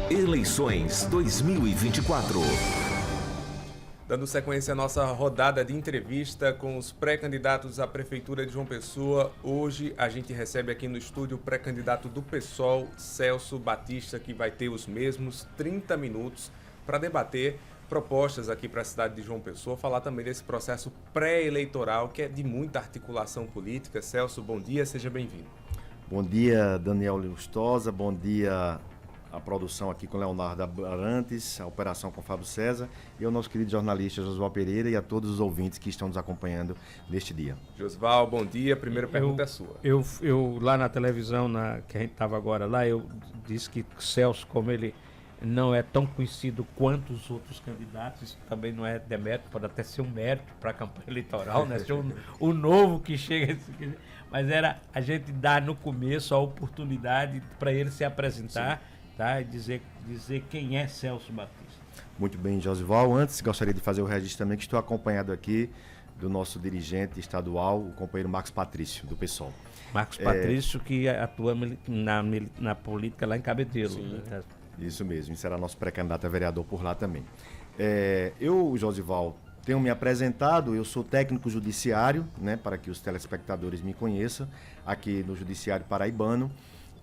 Eleições 2024. Dando sequência à nossa rodada de entrevista com os pré-candidatos à Prefeitura de João Pessoa, hoje a gente recebe aqui no estúdio o pré-candidato do PSOL, Celso Batista, que vai ter os mesmos 30 minutos para debater propostas aqui para a cidade de João Pessoa, falar também desse processo pré-eleitoral que é de muita articulação política. Celso, bom dia, seja bem-vindo. Bom dia, Daniel Lustosa, bom dia a produção aqui com Leonardo Abrantes, a operação com Fábio César e ao nosso querido jornalista Josval Pereira e a todos os ouvintes que estão nos acompanhando neste dia. Josval, bom dia. A primeira pergunta é sua. Eu lá na televisão, que a gente estava agora lá, eu disse que Celso, como ele não é tão conhecido quanto os outros candidatos, isso também não é demérito, pode até ser um mérito para a campanha eleitoral, né? Ser o novo que chega, mas era a gente dar no começo a oportunidade para ele se apresentar. Sim. Tá, e dizer quem é Celso Batista. Muito bem, Josival. Antes, gostaria de fazer o registro também, que estou acompanhado aqui do nosso dirigente estadual, o companheiro Marcos Patrício, do PSOL. Marcos Patrício, que atua na política lá em Cabedelo. Né? Isso mesmo, será nosso pré-candidato a vereador por lá também. Josival, tenho me apresentado, eu sou técnico judiciário, né, para que os telespectadores me conheçam, aqui no Judiciário Paraibano.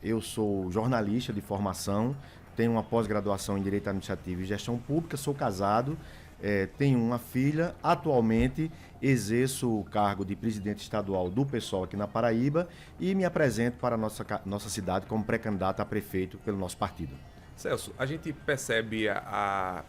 Eu sou jornalista de formação, tenho uma pós-graduação em Direito Administrativo e Gestão Pública, sou casado, tenho uma filha, atualmente exerço o cargo de presidente estadual do PSOL aqui na Paraíba e me apresento para a nossa cidade como pré-candidato a prefeito pelo nosso partido. Celso, a gente percebe a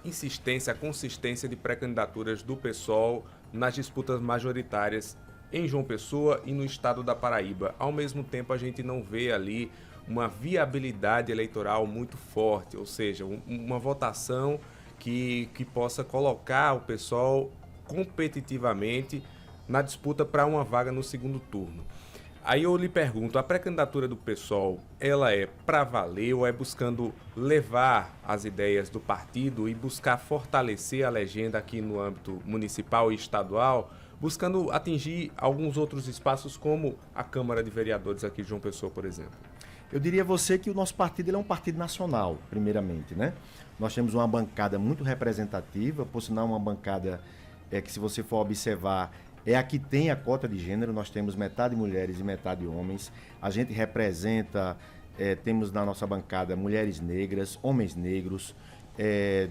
insistência, a consistência de pré-candidaturas do PSOL nas disputas majoritárias em João Pessoa e no estado da Paraíba. Ao mesmo tempo, a gente não vê ali uma viabilidade eleitoral muito forte, ou seja, uma votação que possa colocar o PSOL competitivamente na disputa para uma vaga no segundo turno. Aí eu lhe pergunto, a pré-candidatura do PSOL, ela é para valer ou é buscando levar as ideias do partido e buscar fortalecer a legenda aqui no âmbito municipal e estadual, buscando atingir alguns outros espaços como a Câmara de Vereadores aqui de João Pessoa, por exemplo? Eu diria a você que o nosso partido ele é um partido nacional, primeiramente, né? Nós temos uma bancada muito representativa, por sinal uma bancada que, se você for observar, é a que tem a cota de gênero. Nós temos metade mulheres e metade homens. A gente representa, temos na nossa bancada mulheres negras, homens negros,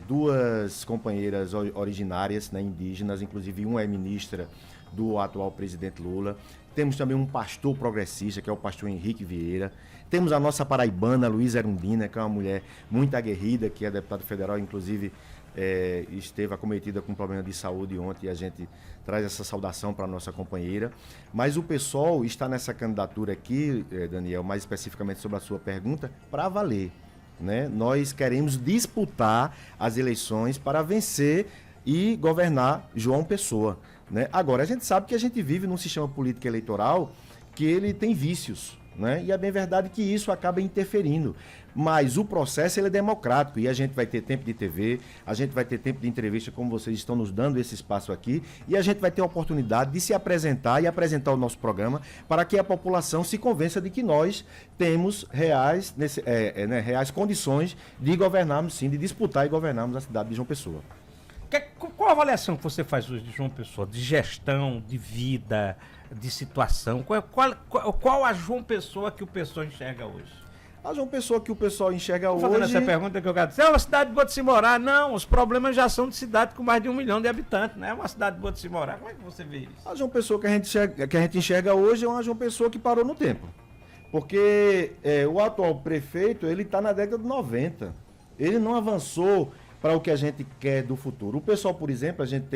duas companheiras originárias, né, indígenas, inclusive uma é ministra do atual presidente Lula. Temos também um pastor progressista, que é o pastor Henrique Vieira. Temos a nossa paraibana, Luísa Erundina, que é uma mulher muito aguerrida, que é deputada federal, inclusive esteve acometida com problema de saúde ontem, e a gente traz essa saudação para a nossa companheira. Mas o PSOL está nessa candidatura aqui, Daniel, mais especificamente sobre a sua pergunta, para valer. Né? Nós queremos disputar as eleições para vencer e governar João Pessoa. Né? Agora, a gente sabe que a gente vive num sistema político eleitoral que ele tem vícios, né? E é bem verdade que isso acaba interferindo. Mas o processo ele é democrático e a gente vai ter tempo de TV, a gente vai ter tempo de entrevista, como vocês estão nos dando esse espaço aqui, e a gente vai ter a oportunidade de se apresentar e apresentar o nosso programa para que a população se convença de que nós temos reais condições de governarmos, sim, de disputar e governarmos a cidade de João Pessoa. Qual a avaliação que você faz hoje de João Pessoa? De gestão, de vida, de situação? Qual a João Pessoa que o pessoal enxerga hoje? A João Pessoa que o pessoal enxerga hoje... Fazendo essa pergunta que eu quero dizer, é uma cidade boa de se morar. Não, os problemas já são de cidade com mais de 1 milhão de habitantes, não é uma cidade boa de se morar. Como é que você vê isso? A João Pessoa que a gente enxerga hoje é uma João Pessoa que parou no tempo. Porque o atual prefeito, ele está na década de 90. Ele não avançou para o que a gente quer do futuro. O pessoal, por exemplo, a gente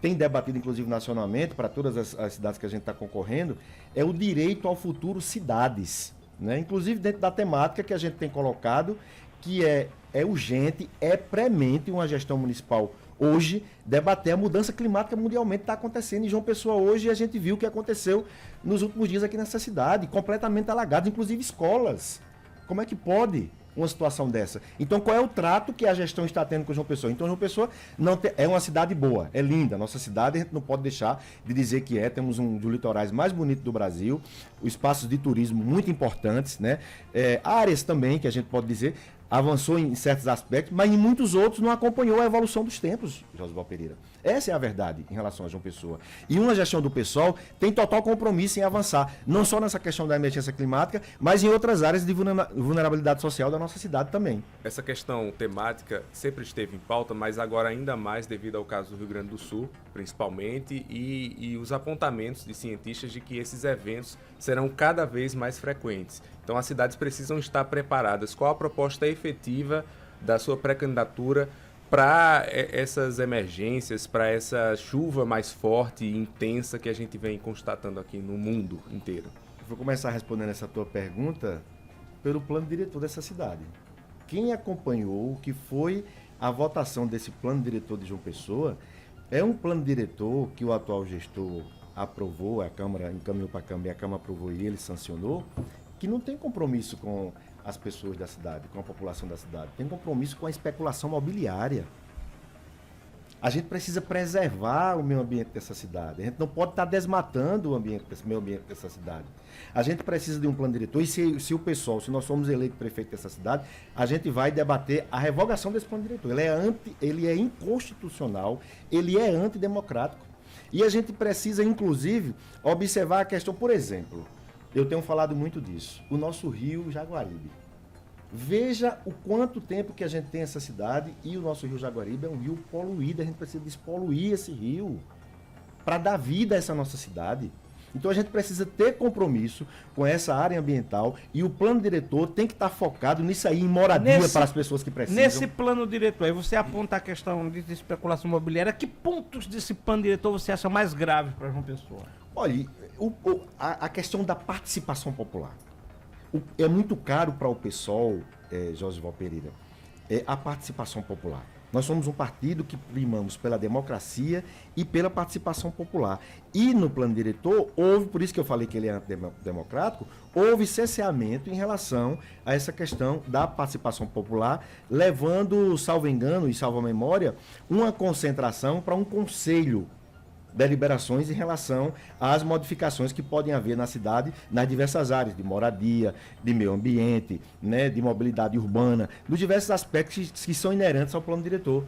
tem debatido, inclusive nacionalmente, para todas as cidades que a gente está concorrendo, é o direito ao futuro cidades. Né? Inclusive dentro da temática que a gente tem colocado, que é urgente, é premente uma gestão municipal hoje debater a mudança climática mundialmente está acontecendo em João Pessoa hoje, e a gente viu o que aconteceu nos últimos dias aqui nessa cidade, completamente alagados, inclusive escolas. Como é que pode? uma situação dessa. Então, qual é o trato que a gestão está tendo com João Pessoa? Então, João Pessoa é uma cidade boa, é linda. Nossa cidade, a gente não pode deixar de dizer que é. Temos um dos litorais mais bonitos do Brasil, espaços de turismo muito importantes, né? Áreas também, que a gente pode dizer, avançou em certos aspectos, mas em muitos outros não acompanhou a evolução dos tempos, Josival Pereira. Essa é a verdade em relação a João Pessoa. E uma gestão do PSOL tem total compromisso em avançar, não só nessa questão da emergência climática, mas em outras áreas de vulnerabilidade social da nossa cidade também. Essa questão temática sempre esteve em pauta, mas agora ainda mais devido ao caso do Rio Grande do Sul, principalmente, e os apontamentos de cientistas de que esses eventos serão cada vez mais frequentes. Então as cidades precisam estar preparadas. Qual a proposta efetiva da sua pré-candidatura para essas emergências, para essa chuva mais forte e intensa que a gente vem constatando aqui no mundo inteiro? Vou começar respondendo essa tua pergunta pelo plano diretor dessa cidade. Quem acompanhou o que foi a votação desse plano diretor de João Pessoa é um plano diretor que o atual gestor aprovou, a Câmara encaminhou para a Câmara e a Câmara aprovou e ele sancionou, que não tem compromisso com as pessoas da cidade, com a população da cidade, tem compromisso com a especulação mobiliária. A gente precisa preservar o meio ambiente dessa cidade. A gente não pode estar desmatando o meio ambiente dessa cidade. A gente precisa de um plano diretor e se o pessoal, se nós somos eleitos prefeito dessa cidade, a gente vai debater a revogação desse plano diretor. Ele é inconstitucional, ele é antidemocrático. E a gente precisa, inclusive, observar a questão, por exemplo, eu tenho falado muito disso, o nosso rio Jaguaribe. Veja o quanto tempo que a gente tem essa cidade e o nosso rio Jaguaribe é um rio poluído. A gente precisa despoluir esse rio para dar vida a essa nossa cidade. Então a gente precisa ter compromisso com essa área ambiental e o plano diretor tem que estar focado nisso aí, em moradia para as pessoas que precisam. Nesse plano diretor, aí você aponta a questão de especulação imobiliária. Que pontos desse plano diretor você acha mais grave para João Pessoa? Olha, a questão da participação popular. É muito caro para o PSOL, Josival Pereira, a participação popular. Nós somos um partido que primamos pela democracia e pela participação popular. E no plano diretor, por isso que eu falei que ele é antidemocrático, houve cerceamento em relação a essa questão da participação popular, levando, salvo engano e salvo memória, uma concentração para um conselho deliberações em relação às modificações que podem haver na cidade, nas diversas áreas de moradia, de meio ambiente, né, de mobilidade urbana, nos diversos aspectos que são inerentes ao plano diretor,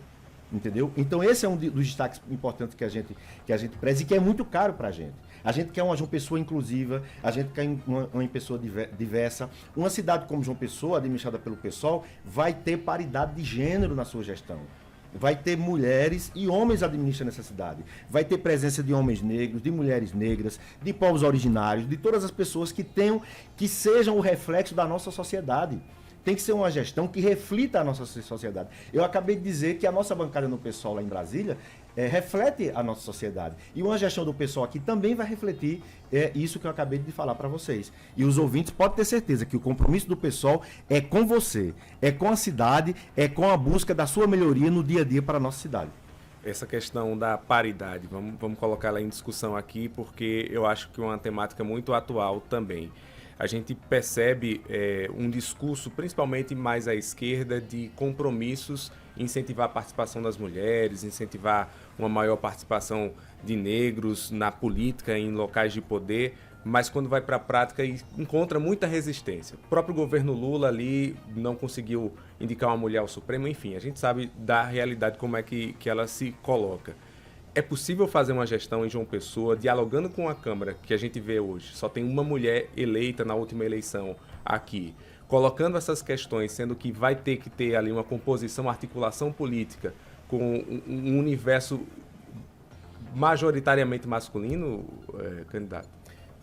entendeu? Então esse é um dos destaques importantes que a gente preza e que é muito caro para a gente. A gente quer uma João Pessoa inclusiva, a gente quer uma pessoa diversa. Uma cidade como João Pessoa, administrada pelo PSOL, vai ter paridade de gênero na sua gestão. Vai ter mulheres e homens administrando essa cidade. Vai ter presença de homens negros, de mulheres negras, de povos originários, de todas as pessoas que sejam o reflexo da nossa sociedade. Tem que ser uma gestão que reflita a nossa sociedade. Eu acabei de dizer que a nossa bancada no PSOL lá em Brasília reflete a nossa sociedade. E uma gestão do PSOL aqui também vai refletir isso que eu acabei de falar para vocês. E os ouvintes podem ter certeza que o compromisso do PSOL é com você, é com a cidade, é com a busca da sua melhoria no dia a dia para a nossa cidade. Essa questão da paridade, vamos colocar ela em discussão aqui, porque eu acho que é uma temática muito atual também. A gente percebe um discurso, principalmente mais à esquerda, de compromissos, incentivar a participação das mulheres, incentivar uma maior participação de negros na política, em locais de poder, mas quando vai para a prática encontra muita resistência. O próprio governo Lula ali não conseguiu indicar uma mulher ao Supremo, enfim, a gente sabe da realidade como é que ela se coloca. É possível fazer uma gestão em João Pessoa, dialogando com a Câmara, que a gente vê hoje, só tem uma mulher eleita na última eleição aqui, colocando essas questões, sendo que vai ter que ter ali uma composição, uma articulação política com um universo majoritariamente masculino, candidato?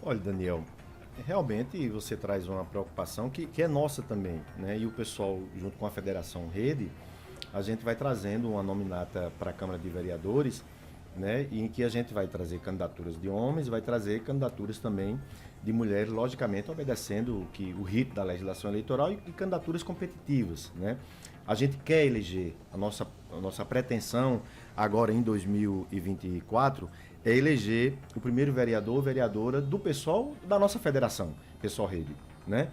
Olha, Daniel, realmente você traz uma preocupação que é nossa também, né? E o pessoal, junto com a Federação Rede, a gente vai trazendo uma nominata para a Câmara de Vereadores, né, em que a gente vai trazer candidaturas de homens, vai trazer candidaturas também de mulheres, logicamente obedecendo o rito da legislação eleitoral e candidaturas competitivas, né? A gente quer eleger, a nossa pretensão agora em 2024 é eleger o primeiro vereador ou vereadora do PSOL da nossa federação, PSOL Rede, né?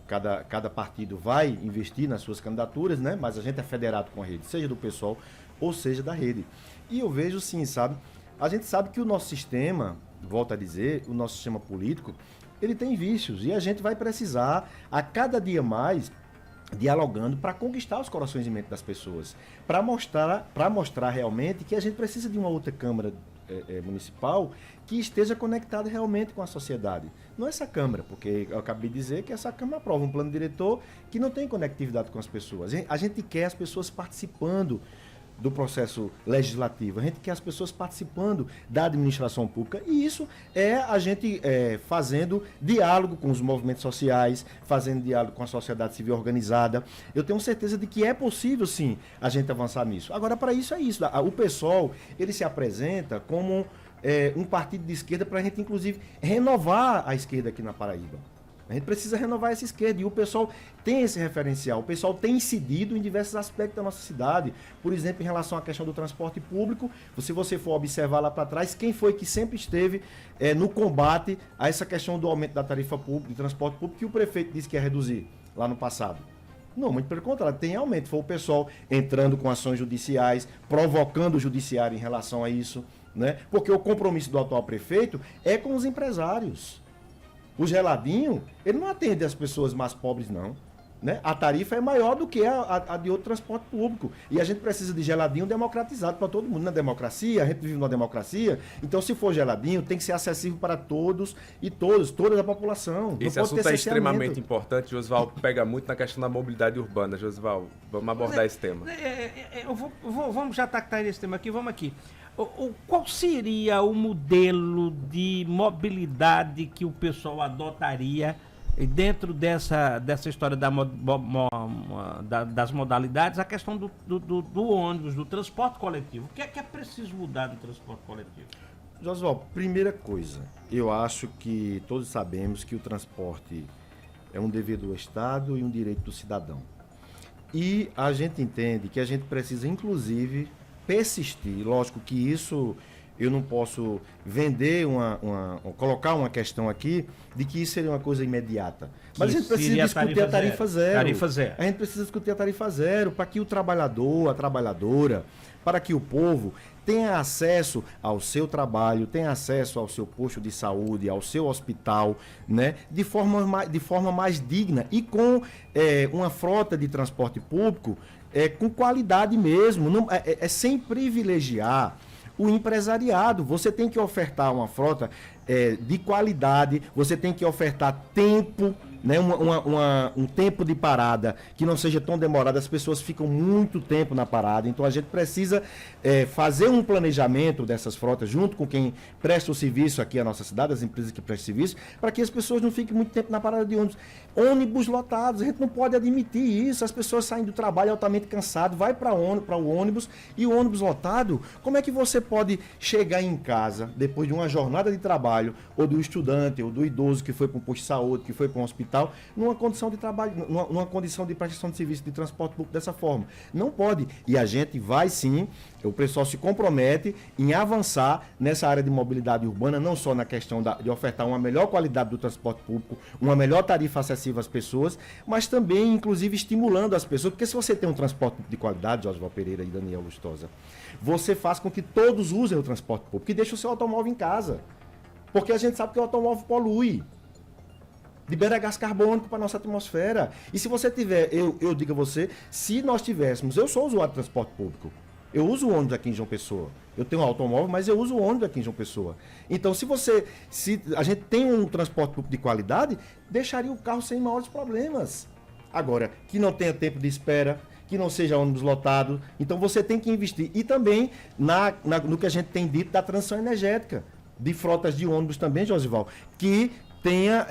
cada partido vai investir nas suas candidaturas, né? Mas a gente é federado com a rede, seja do PSOL ou seja da rede. E eu vejo sim, sabe? A gente sabe que o nosso sistema, volto a dizer, o nosso sistema político, ele tem vícios e a gente vai precisar, a cada dia mais, dialogando para conquistar os corações e mentes das pessoas, para mostrar realmente que a gente precisa de uma outra Câmara municipal que esteja conectada realmente com a sociedade. Não essa Câmara, porque eu acabei de dizer que essa Câmara aprova um plano diretor que não tem conectividade com as pessoas. A gente quer as pessoas participando do processo legislativo, a gente quer as pessoas participando da administração pública, e isso é a gente fazendo diálogo com os movimentos sociais, fazendo diálogo com a sociedade civil organizada. Eu tenho certeza de que é possível sim a gente avançar nisso. Agora, para isso é isso, o PSOL, ele se apresenta como um partido de esquerda para a gente inclusive renovar a esquerda aqui na Paraíba. A gente precisa renovar essa esquerda e o pessoal tem esse referencial. O pessoal tem incidido em diversos aspectos da nossa cidade. Por exemplo, em relação à questão do transporte público, se você for observar lá para trás, quem foi que sempre esteve no combate a essa questão do aumento da tarifa pública, de transporte público, que o prefeito disse que ia reduzir lá no passado? Não, muito pelo contrário, tem aumento. Foi o pessoal entrando com ações judiciais, provocando o judiciário em relação a isso, né? Porque o compromisso do atual prefeito é com os empresários. O geladinho, ele não atende as pessoas mais pobres, não. Né? A tarifa é maior do que a de outro transporte público. E a gente precisa de geladinho democratizado para todo mundo. Na democracia, a gente vive numa democracia, então se for geladinho, tem que ser acessível para todos e toda a população. Esse assunto é extremamente importante. Josival pega muito na questão da mobilidade urbana. Josival, vamos abordar esse tema. Vamos já tratar esse tema aqui, vamos aqui. Qual seria o modelo de mobilidade que o pessoal adotaria dentro dessa história das modalidades, a questão do ônibus, do transporte coletivo? O que é preciso mudar do transporte coletivo? Josival, primeira coisa, eu acho que todos sabemos que o transporte é um dever do Estado e um direito do cidadão. E a gente entende que a gente precisa, inclusive, persistir. Lógico que isso eu não posso vender colocar uma questão aqui de que isso seria uma coisa imediata. Mas a gente precisa discutir a tarifa zero. A gente precisa discutir a tarifa zero para que o trabalhador, a trabalhadora, para que o povo tenha acesso ao seu trabalho, tenha acesso ao seu posto de saúde, ao seu hospital, né? De forma mais digna e com uma frota de transporte público com qualidade mesmo, sem privilegiar o empresariado. Você tem que ofertar uma frota de qualidade, você tem que ofertar tempo, né, um tempo de parada que não seja tão demorado. As pessoas ficam muito tempo na parada, então a gente precisa fazer um planejamento dessas frotas junto com quem presta o serviço aqui à nossa cidade, as empresas que prestam serviço, para que as pessoas não fiquem muito tempo na parada de ônibus. Ônibus lotados, a gente não pode admitir isso. As pessoas saem do trabalho altamente cansadas, vai para o ônibus, e o ônibus lotado, como é que você pode chegar em casa depois de uma jornada de trabalho, ou do estudante, ou do idoso que foi para um posto de saúde, que foi para um hospital, numa condição de trabalho, numa condição de prestação de serviço de transporte público dessa forma? Não pode. E a gente vai sim, o pessoal se compromete em avançar nessa área de mobilidade urbana, não só na questão de ofertar uma melhor qualidade do transporte público, uma melhor tarifa acessível às pessoas, mas também, inclusive, estimulando as pessoas, porque se você tem um transporte de qualidade, Josival Pereira e Daniel Lustosa, você faz com que todos usem o transporte público e deixem o seu automóvel em casa. Porque a gente sabe que o automóvel polui, libera gás carbônico para a nossa atmosfera. E se você tiver, eu digo a você, se nós tivéssemos, eu sou usuário de transporte público, eu uso o ônibus aqui em João Pessoa, eu tenho um automóvel, mas eu uso o ônibus aqui em João Pessoa. Então, se a gente tem um transporte público de qualidade, deixaria o carro sem maiores problemas. Agora, que não tenha tempo de espera, que não seja ônibus lotado, então você tem que investir. E também no que a gente tem dito da transição energética, de frotas de ônibus também, Josival, que tenha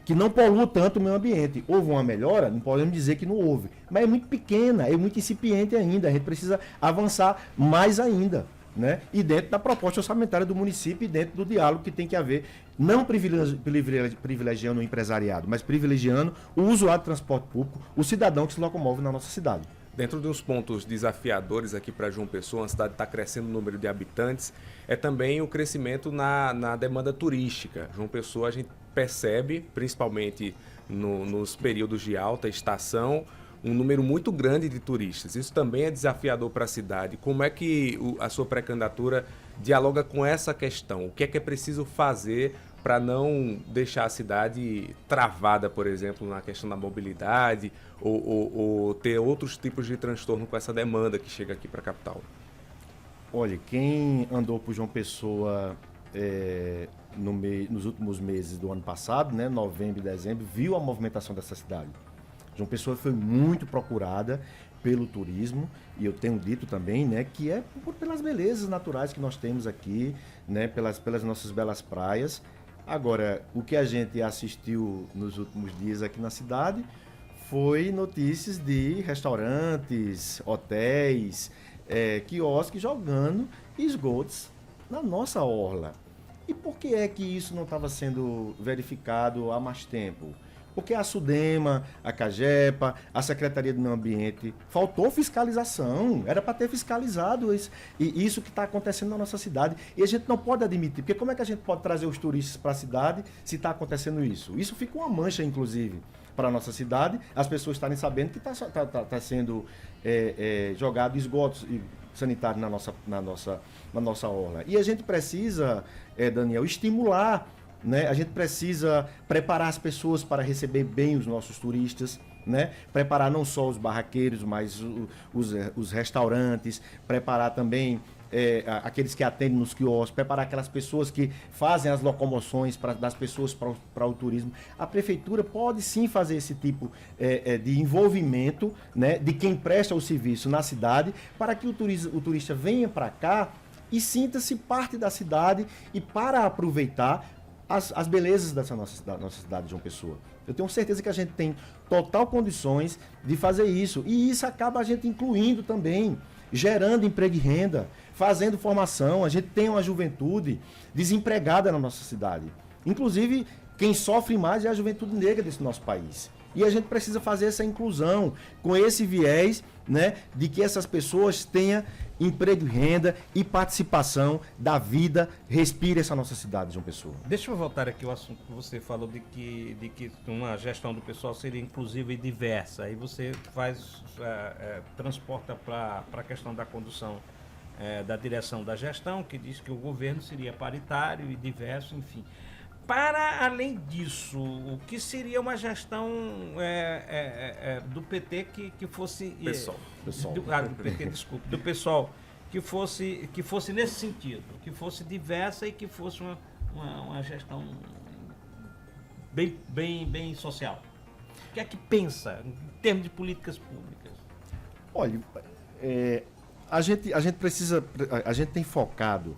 que não polua tanto o meio ambiente. Houve uma melhora? Não podemos dizer que não houve, mas é muito pequena, é muito incipiente ainda. A gente precisa avançar mais ainda, né? E dentro da proposta orçamentária do município e dentro do diálogo que tem que haver, não privilegiando o empresariado, mas privilegiando o usuário de transporte público, o cidadão que se locomove na nossa cidade. Dentro de uns pontos desafiadores aqui para João Pessoa, a cidade está crescendo o número de habitantes, é também o crescimento na demanda turística. João Pessoa, a gente percebe, principalmente nos períodos de alta estação, um número muito grande de turistas. Isso também é desafiador para a cidade. Como é que a sua pré-candidatura dialoga com essa questão? O que é preciso fazer para não deixar a cidade travada, por exemplo, na questão da mobilidade ou ter outros tipos de transtorno com essa demanda que chega aqui para a capital? Olha, quem andou por João Pessoa nos últimos meses do ano passado, né, novembro e dezembro, viu a movimentação dessa cidade. João Pessoa foi muito procurada pelo turismo, e eu tenho dito também, né, que é pelas belezas naturais que nós temos aqui, né, pelas nossas belas praias. Agora, o que a gente assistiu nos últimos dias aqui na cidade foi notícias de restaurantes, hotéis, quiosques jogando esgotos na nossa orla. E por que é que isso não estava sendo verificado há mais tempo? Porque a SUDEMA, a CAGEPA, a Secretaria do Meio Ambiente, faltou fiscalização, era para ter fiscalizado isso que está acontecendo na nossa cidade. E a gente não pode admitir, porque como é que a gente pode trazer os turistas para a cidade se está acontecendo isso? Isso fica uma mancha, inclusive, para a nossa cidade, as pessoas estarem sabendo que está sendo jogado esgotos sanitários na nossa orla. E a gente precisa, Daniel, estimular, né? A gente precisa preparar as pessoas para receber bem os nossos turistas, né? Preparar não só os barraqueiros, mas os restaurantes, preparar também aqueles que atendem nos quiosques, preparar aquelas pessoas que fazem as locomoções das pessoas para o turismo. A prefeitura pode sim fazer esse tipo de envolvimento, né, de quem presta o serviço na cidade, para que o turista venha para cá e sinta-se parte da cidade e para aproveitar as belezas da nossa cidade de João Pessoa. Eu tenho certeza que a gente tem total condições de fazer isso. E isso acaba a gente incluindo também, gerando emprego e renda, fazendo formação. A gente tem uma juventude desempregada na nossa cidade. Inclusive, quem sofre mais é a juventude negra desse nosso país. E a gente precisa fazer essa inclusão com esse viés, né, de que essas pessoas tenham emprego e renda e participação da vida, respire essa nossa cidade, João Pessoa. Deixa eu voltar aqui ao assunto que você falou de que uma gestão do pessoal seria inclusiva e diversa. Aí você transporta para a questão da condução da direção da gestão, que diz que o governo seria paritário e diverso, enfim. Para além disso, o que seria uma gestão do PT que fosse... Do PT, desculpe. Do pessoal que fosse nesse sentido, que fosse diversa e que fosse uma gestão bem social. O que é que pensa em termos de políticas públicas? Olha, a gente tem focado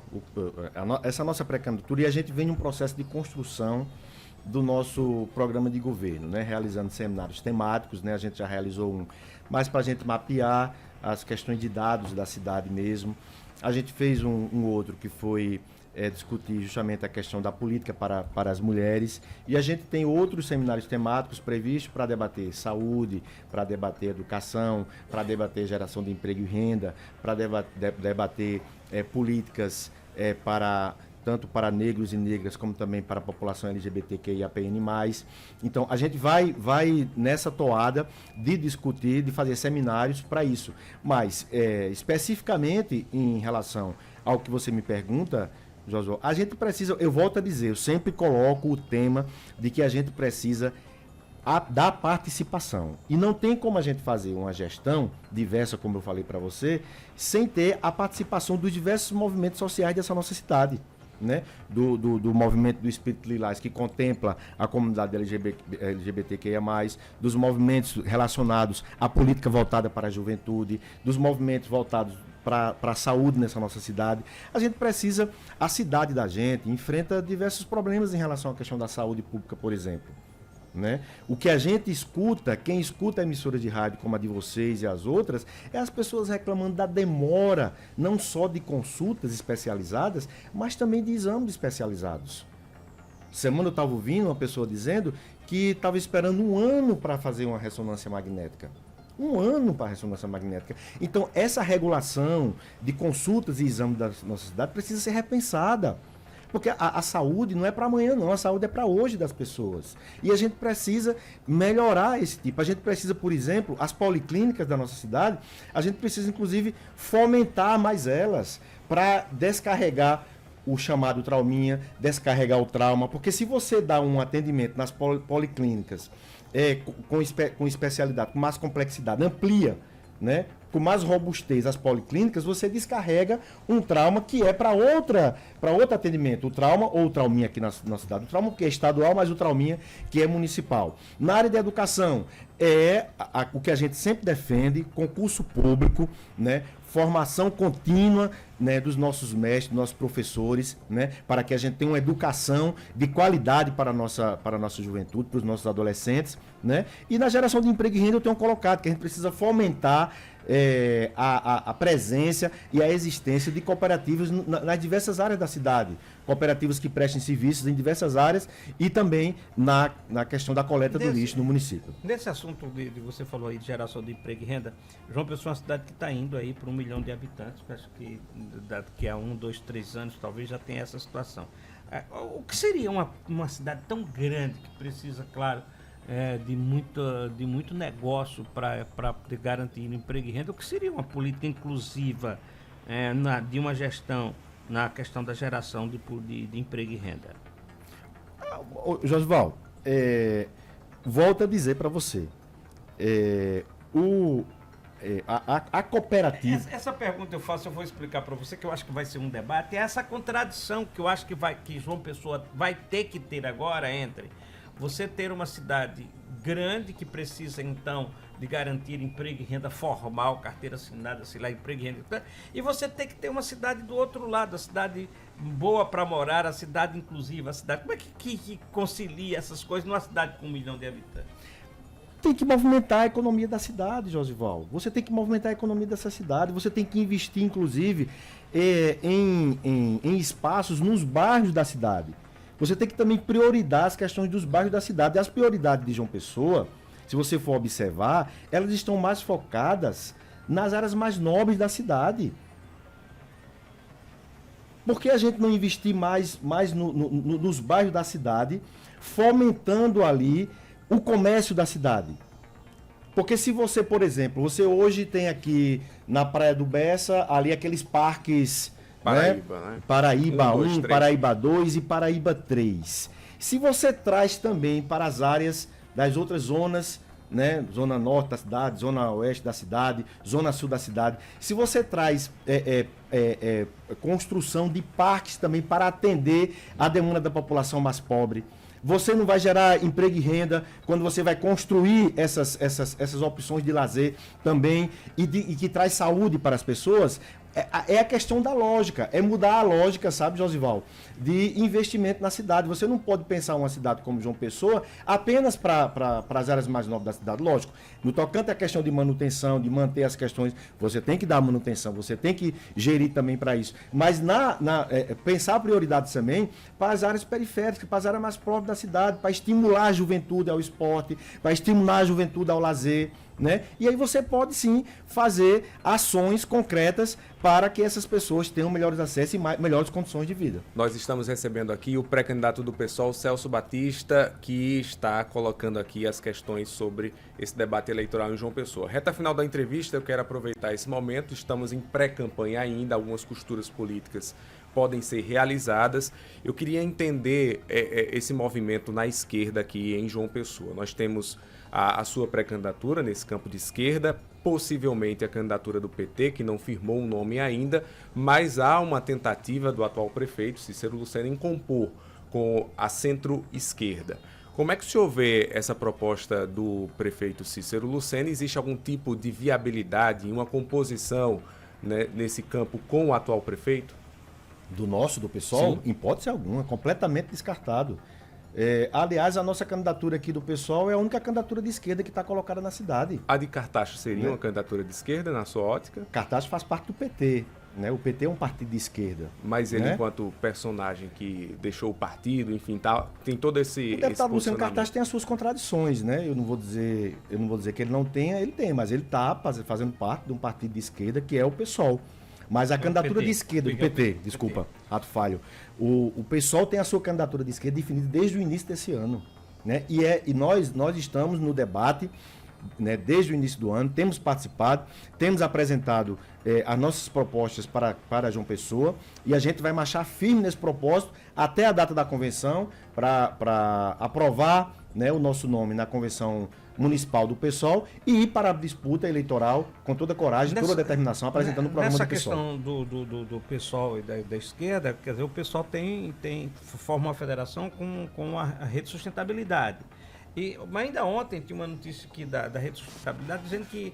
essa nossa pré-candidatura, e a gente vem em um processo de construção do nosso programa de governo, né? Realizando seminários temáticos, né? A gente já realizou um, mas para a gente mapear as questões de dados da cidade mesmo. A gente fez um outro que foi discutir justamente a questão da política para as mulheres, e a gente tem outros seminários temáticos previstos para debater saúde, para debater educação, para debater geração de emprego e renda, para debater políticas tanto para negros e negras, como também para a população LGBTQIAPN+. Então, a gente vai nessa toada de discutir, de fazer seminários para isso. Mas, especificamente em relação ao que você me pergunta, Josué, a gente precisa, eu volto a dizer, eu sempre coloco o tema de que a gente precisa da participação. E não tem como a gente fazer uma gestão diversa, como eu falei para você, sem ter a participação dos diversos movimentos sociais dessa nossa cidade. Né? Do movimento do Espírito Lilás, que contempla a comunidade LGBTQIA+, dos movimentos relacionados à política voltada para a juventude, dos movimentos voltados para a saúde nessa nossa cidade. A gente precisa, a cidade da gente enfrenta diversos problemas em relação à questão da saúde pública, por exemplo. Né? O que a gente escuta, quem escuta a emissora de rádio como a de vocês e as outras, é as pessoas reclamando da demora, não só de consultas especializadas, mas também de exames especializados. Semana eu estava ouvindo uma pessoa dizendo que estava esperando 1 ano para fazer uma ressonância magnética. 1 ano para a ressonância magnética. Então, essa regulação de consultas e exames da nossa cidade precisa ser repensada, Porque a saúde não é para amanhã, não. A saúde é para hoje das pessoas. E a gente precisa melhorar esse tipo. A gente precisa, por exemplo, as policlínicas da nossa cidade, a gente precisa, inclusive, fomentar mais elas para descarregar o chamado trauminha, descarregar o trauma. Porque se você dá um atendimento nas policlínicas com especialidade, com mais complexidade, amplia, né? Com mais robustez as policlínicas, você descarrega um trauma que é para outro atendimento. O trauma ou o trauminha aqui na cidade. O trauma que é estadual, mas o trauminha que é municipal. Na área de educação, o que a gente sempre defende, concurso público, né? Formação contínua, né, dos nossos mestres, dos nossos professores, né, para que a gente tenha uma educação de qualidade para a nossa juventude, para os nossos adolescentes, né? E na geração de emprego e renda eu tenho colocado que a gente precisa fomentar a presença e a existência de cooperativas nas diversas áreas da cidade. Cooperativas que prestem serviços em diversas áreas e também na questão da coleta do lixo no município. Nesse assunto de você falou aí de geração de emprego e renda, João Pessoa é uma cidade que está indo aí para 1 milhão de habitantes, acho que daqui a 1, 2, 3 anos talvez já tenha essa situação. O que seria uma cidade tão grande que precisa, claro, de muito negócio para garantir emprego e renda? O que seria uma política inclusiva de uma gestão na questão da geração de emprego e renda? Josival, volto a dizer para você, a cooperativa... Essa pergunta eu vou explicar para você, que eu acho que vai ser um debate, é essa contradição que eu acho que João Pessoa vai ter que ter agora entre você ter uma cidade grande que precisa, então, de garantir emprego e renda formal, carteira assinada, sei lá, emprego e renda, e você tem que ter uma cidade do outro lado, a cidade boa para morar, a cidade inclusiva, a cidade... Como é que concilia essas coisas numa cidade com 1 milhão de habitantes? Tem que movimentar a economia da cidade, Josival. Você tem que movimentar a economia dessa cidade, você tem que investir, inclusive, em espaços nos bairros da cidade. Você tem que também priorizar as questões dos bairros da cidade. E as prioridades de João Pessoa, se você for observar, elas estão mais focadas nas áreas mais nobres da cidade. Por que a gente não investir mais nos bairros da cidade, fomentando ali o comércio da cidade? Porque se você, por exemplo, você hoje tem aqui na Praia do Bessa, ali aqueles parques... Paraíba, né? Paraíba 1, 2, 3. Paraíba 2 e Paraíba 3. Se você traz também para as áreas das outras zonas, né? Zona norte da cidade, zona oeste da cidade, zona sul da cidade, se você traz construção de parques também para atender a demanda da população mais pobre, você não vai gerar emprego e renda quando você vai construir essas opções de lazer também e que traz saúde para as pessoas. É a questão da lógica, é mudar a lógica, sabe, Josival, de investimento na cidade. Você não pode pensar uma cidade como João Pessoa apenas para as áreas mais nobres da cidade. Lógico, no tocante à questão de manutenção, de manter as questões, você tem que dar manutenção, você tem que gerir também para isso. Mas pensar prioridades também para as áreas periféricas, para as áreas mais próximas da cidade, para estimular a juventude ao esporte, para estimular a juventude ao lazer, né? E aí você pode sim fazer ações concretas para que essas pessoas tenham melhores acessos e melhores condições de vida. Nós estamos recebendo aqui o pré-candidato do PSOL, Celso Batista, que está colocando aqui as questões sobre esse debate eleitoral em João Pessoa. Reta final da entrevista, eu quero aproveitar esse momento, estamos em pré-campanha ainda, algumas costuras políticas podem ser realizadas. Eu queria entender esse movimento na esquerda aqui em João Pessoa. Nós temos a sua pré-candidatura nesse campo de esquerda, possivelmente a candidatura do PT, que não firmou um nome ainda, mas há uma tentativa do atual prefeito, Cícero Lucena, em compor com a centro-esquerda. Como é que o senhor vê essa proposta do prefeito Cícero Lucena? Existe algum tipo de viabilidade em uma composição, né, nesse campo com o atual prefeito? Do PSOL? Sim. Em hipótese alguma, completamente descartado. Aliás, a nossa candidatura aqui do PSOL é a única candidatura de esquerda que está colocada na cidade. A de Cartacho seria uma candidatura de esquerda, na sua ótica? Cartacho faz parte do PT, né? O PT é um partido de esquerda. Mas ele, né? enquanto personagem que deixou o partido, enfim, tem todo esse O deputado Luciano posicionamento. Cartacho tem as suas contradições, né? Eu não vou dizer que ele não tenha, ele tem, mas ele está fazendo parte de um partido de esquerda que é o PSOL. Mas a candidatura PT. de esquerda, do PT, desculpa, ato falho. O PSOL tem a sua candidatura de esquerda definida desde o início desse ano, né? E nós estamos no debate, né, desde o início do ano, temos participado, temos apresentado as nossas propostas para João Pessoa, e a gente vai marchar firme nesse propósito até a data da convenção para aprovar, né, o nosso nome na convenção municipal do PSOL e ir para a disputa eleitoral com toda coragem, toda determinação, apresentando o programa do PSOL. Nessa questão do PSOL e da esquerda, quer dizer, o PSOL forma uma federação com a Rede Sustentabilidade. Mas ainda ontem tinha uma notícia aqui da Rede Sustentabilidade dizendo que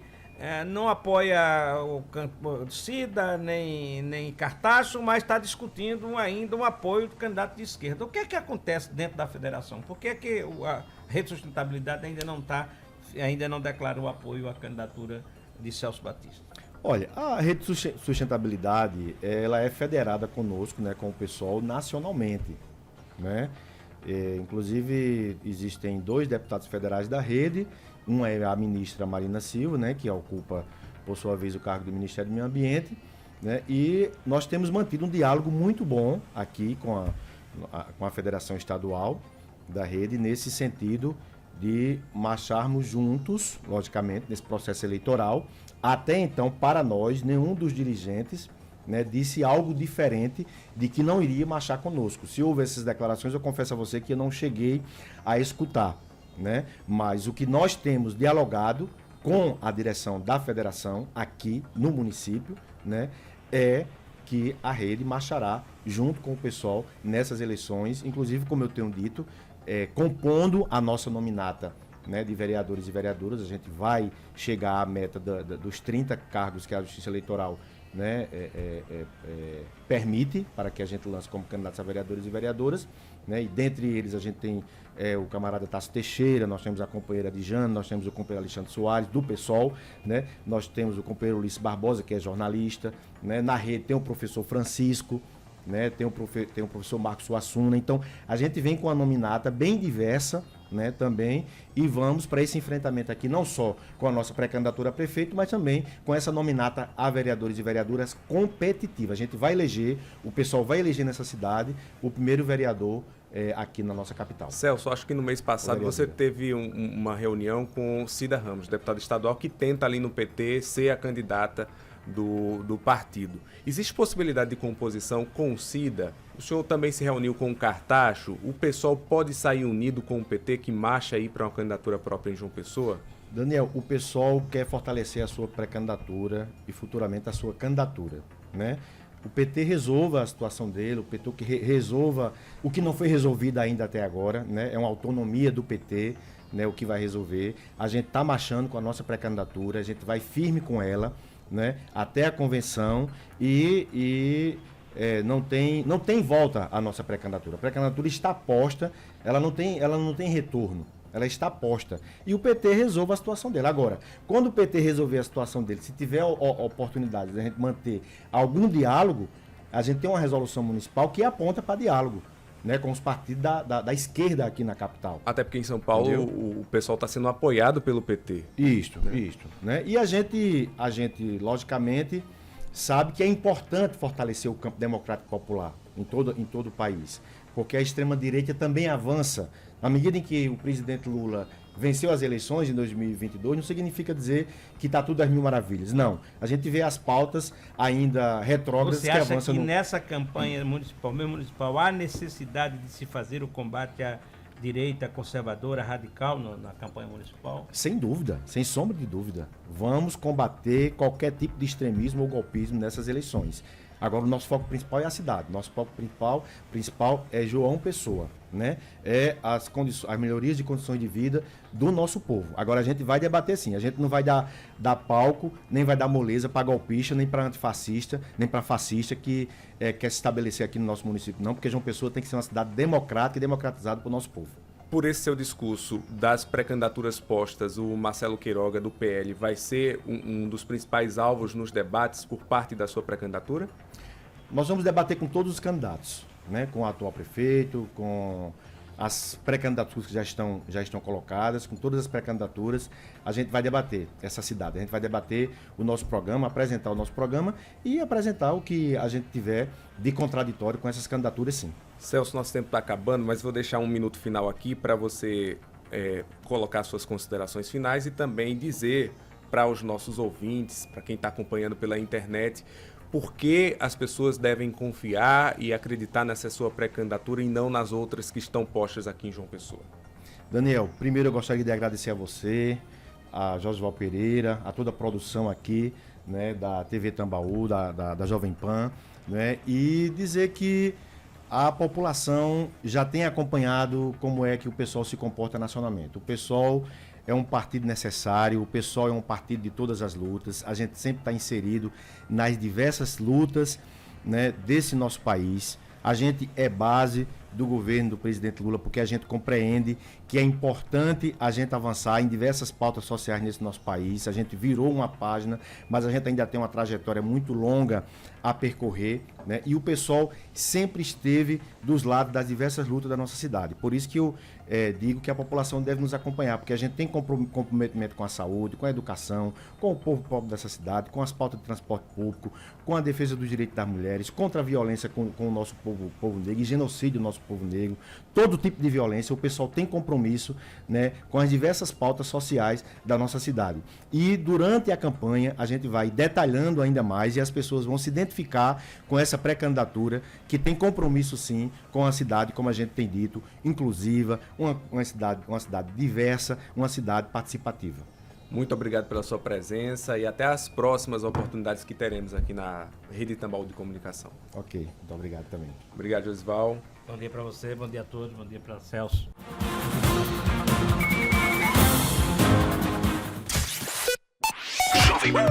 não apoia o Cida, nem Cartacho, mas está discutindo ainda um apoio do candidato de esquerda. O que é que acontece dentro da federação? Por que é que a Rede Sustentabilidade ainda não declara o apoio à candidatura de Celso Batista? Olha, a Rede Sustentabilidade, ela é federada conosco, né, com o PSOL nacionalmente, né? Inclusive, existem 2 deputados federais da rede, um é a ministra Marina Silva, né, que ocupa, por sua vez, o cargo do Ministério do Meio Ambiente, né, e nós temos mantido um diálogo muito bom aqui com a Federação Estadual da rede, nesse sentido de marcharmos juntos, logicamente, nesse processo eleitoral. Até então, para nós, nenhum dos dirigentes, né, disse algo diferente de que não iria marchar conosco. Se houve essas declarações, eu confesso a você que eu não cheguei a escutar, né? Mas o que nós temos dialogado com a direção da federação aqui no município, né, é que a rede marchará junto com o PSOL nessas eleições, inclusive, como eu tenho dito, compondo a nossa nominata, né, de vereadores e vereadoras. A gente vai chegar à meta dos 30 cargos que a Justiça Eleitoral, né, permite para que a gente lance como candidatos a vereadores e vereadoras, né, e dentre eles a gente tem o camarada Tasso Teixeira, nós temos a companheira Dijane, nós temos o companheiro Alexandre Soares, do PSOL, né, nós temos o companheiro Ulisses Barbosa, que é jornalista, né, na rede tem o professor Francisco, né, tem o professor Marcos Suassuna. Então a gente vem com uma nominata bem diversa, né, também, e vamos para esse enfrentamento aqui, não só com a nossa pré-candidatura a prefeito, mas também com essa nominata a vereadores e vereadoras competitiva. A gente vai eleger, o pessoal vai eleger nessa cidade o primeiro vereador aqui na nossa capital. Celso, acho que no mês passado você teve uma reunião com Cida Ramos, deputada estadual, que tenta ali no PT ser a candidata do partido. Existe possibilidade de composição com Cida? O senhor também se reuniu com o Cartacho? O pessoal pode sair unido com o PT que marcha aí para uma candidatura própria em João Pessoa? Daniel, o pessoal quer fortalecer a sua pré-candidatura e futuramente a sua candidatura, né? O PT resolva a situação dele, o PT que resolva o que não foi resolvido ainda até agora, né? É uma autonomia do PT, né, o que vai resolver. A gente está marchando com a nossa pré-candidatura, a gente vai firme com ela, né, até a convenção e não tem volta a nossa pré-candidatura. A pré-candidatura está posta, ela não tem retorno, ela está posta. E o PT resolve a situação dele. Agora, quando o PT resolver a situação dele, se tiver a oportunidade de a gente manter algum diálogo, a gente tem uma resolução municipal que aponta para diálogo, né, com os partidos da esquerda aqui na capital. Até porque em São Paulo o pessoal está sendo apoiado pelo PT. Isto, né? E a gente, logicamente, sabe que é importante fortalecer o campo democrático popular em todo o país, porque a extrema-direita também avança. Na medida em que o presidente Lula venceu as eleições em 2022, não significa dizer que está tudo às mil maravilhas. Não. A gente vê as pautas ainda retrógradas que avançam. Você acha que nessa campanha municipal, há necessidade de se fazer o combate à direita conservadora, radical na campanha municipal? Sem dúvida, sem sombra de dúvida. Vamos combater qualquer tipo de extremismo ou golpismo nessas eleições. Agora, o nosso foco principal é a cidade. Nosso foco principal é João Pessoa, né? É as melhorias de condições de vida do nosso povo. Agora, a gente vai debater sim. A gente não vai dar palco, nem vai dar moleza para golpista, nem para antifascista, nem para fascista que quer se estabelecer aqui no nosso município, não. Porque João Pessoa tem que ser uma cidade democrática e democratizada para o nosso povo. Por esse seu discurso das pré-candidaturas postas, o Marcelo Queiroga, do PL, vai ser um dos principais alvos nos debates por parte da sua pré-candidatura? Nós vamos debater com todos os candidatos, né? Com o atual prefeito, com as pré-candidaturas que já estão colocadas, com todas as pré-candidaturas, a gente vai debater essa cidade, a gente vai debater o nosso programa, apresentar o nosso programa e apresentar o que a gente tiver de contraditório com essas candidaturas, sim. Celso, nosso tempo está acabando, mas vou deixar um minuto final aqui para você colocar suas considerações finais e também dizer para os nossos ouvintes, para quem está acompanhando pela internet, por que as pessoas devem confiar e acreditar nessa sua pré-candidatura e não nas outras que estão postas aqui em João Pessoa? Daniel, primeiro eu gostaria de agradecer a você, a Josival Pereira, a toda a produção aqui, né, da TV Tambaú, da Jovem Pan, né, e dizer que a população já tem acompanhado como é que o PSOL se comporta nacionalmente. O PSOL é um partido necessário, o PSOL é um partido de todas as lutas, a gente sempre está inserido nas diversas lutas, né, desse nosso país. A gente é base do governo do presidente Lula, porque a gente compreende que é importante a gente avançar em diversas pautas sociais nesse nosso país. A gente virou uma página, mas a gente ainda tem uma trajetória muito longa a percorrer, né? E o PSOL sempre esteve dos lados das diversas lutas da nossa cidade. Por isso que eu digo que a população deve nos acompanhar, porque a gente tem comprometimento com a saúde, com a educação, com o povo pobre dessa cidade, com as pautas de transporte público, com a defesa dos direitos das mulheres, contra a violência com o nosso povo negro e genocídio do nosso povo negro, todo tipo de violência. O pessoal tem compromisso, né, com as diversas pautas sociais da nossa cidade. E durante a campanha a gente vai detalhando ainda mais e as pessoas vão se identificar com essa pré-candidatura que tem compromisso sim com a cidade, como a gente tem dito, inclusiva, uma cidade diversa, uma cidade participativa. Muito obrigado pela sua presença e até as próximas oportunidades que teremos aqui na Rede Tambaú de Comunicação. Ok, muito obrigado também. Obrigado, Josival. Bom dia para você, bom dia a todos, bom dia para Celso. Jovem Pan.